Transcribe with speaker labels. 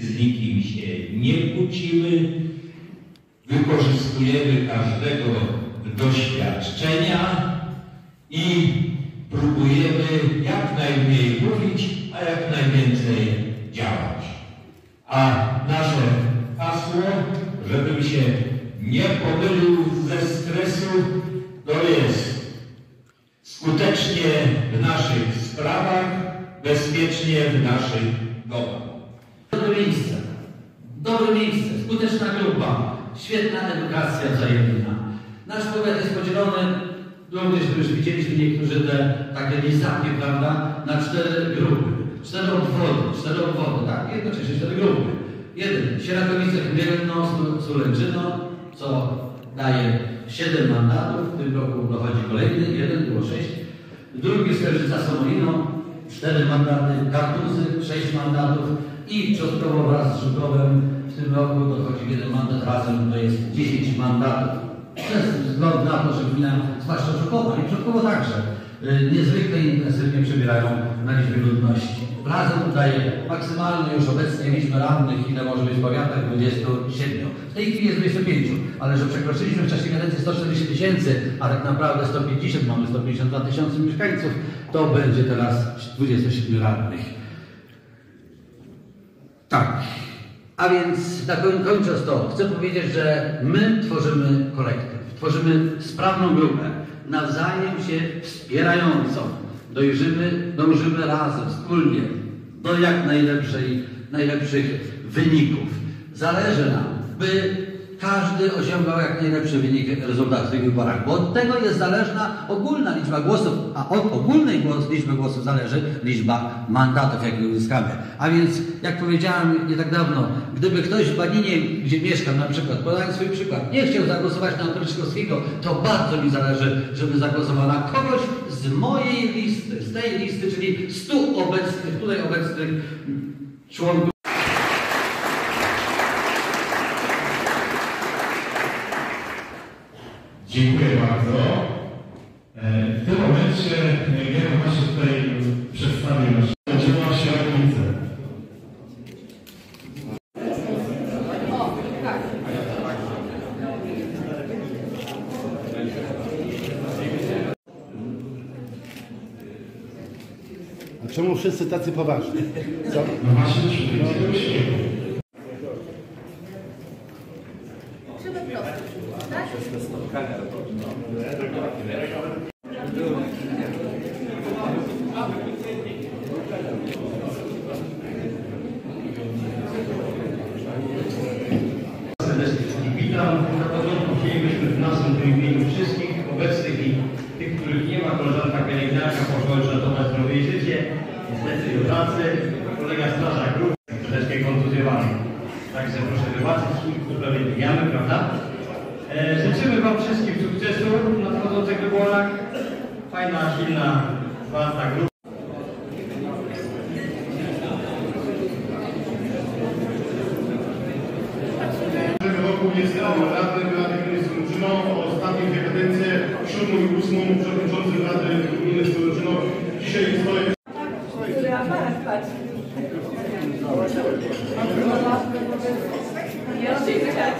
Speaker 1: Z nikim się nie kłócimy, wykorzystujemy każdego doświadczenia i próbujemy jak najmniej mówić, a jak najwięcej działać. A nasze hasło, żebym się nie pomylił ze stresu, to jest skutecznie w naszych sprawach, bezpiecznie w naszych domach.
Speaker 2: Dobre miejsce, skuteczna grupa, świetna edukacja wzajemna. Nasz powiat jest podzielony, również już widzieliśmy niektórzy te takie lizaki, prawda, na 4 grupy. 4 obwody, tak, jednocześnie 4 grupy. Jeden, Sierakowice, Chmielno, Sulęczyno, co daje 7 mandatów, w tym roku dochodzi kolejny, jeden, było 6. Drugi, Skarżyca, Somolino, 4 mandaty, Kartuzy, 6 mandatów i Czostkowo wraz z Żukowem w tym roku dochodzi 1 mandat, razem to jest 10 mandatów. Przez wzgląd na to, że gmina, zwłaszcza Żukowo i Czostkowo także, niezwykle intensywnie przybierają na liczbie ludności. Razem daje maksymalnie już obecnie liczbę radnych, ile może być w powiatach, 27. W tej chwili jest 25, ale że przekroczyliśmy w czasie kadencji 140 000, a tak naprawdę 150, mamy 152 000 mieszkańców, to będzie teraz 27 radnych. Tak. A więc kończąc to, chcę powiedzieć, że my tworzymy kolektyw, tworzymy sprawną grupę, nawzajem się wspierającą. Dążymy razem, wspólnie do jak najlepszych wyników. Zależy nam, by każdy osiągał jak najlepszy wynik, rezultat w tych wyborach, bo od tego jest zależna ogólna liczba głosów, a od ogólnej liczby głosów zależy liczba mandatów, jakie uzyskamy. A więc, jak powiedziałem nie tak dawno, gdyby ktoś w Baninie, gdzie mieszkam na przykład, podając swój przykład, nie chciał zagłosować na Tryczkowskiego, to bardzo mi zależy, żeby zagłosował na kogoś z mojej listy, z tej listy, czyli 100 tutaj obecnych członków.
Speaker 3: Dziękuję bardzo. W tym momencie ja bym właśnie tutaj przedstawił naszą Sierakowice.
Speaker 4: A czemu wszyscy tacy poważni? Co?
Speaker 3: No właśnie, tego śmiechu.
Speaker 5: Serdecznie wszystkich witam. Na początku chcielibyśmy w naszym imieniu wszystkich obecnych i tych, których nie ma, koleżanka pielęgniarka poszła już ratować zdrowie i życie. Niestety do pracy. Kolega strażak grup troszeczkę kontuzjowany. Także proszę wybaczyć, usprawiedliwiamy, prawda? Życzymy Wam wszystkim sukcesu w nadchodzących wyborach. Fajna, silna, zwarta grupa.
Speaker 3: Roku jest radny gminy Sulęczyno, ostatniej dwie kadencje, 7. i 8. przewodniczącym Rady Gminy Sulęczyno. Dzisiaj stoję.
Speaker 6: Który aparat patrz. Nie oddychać.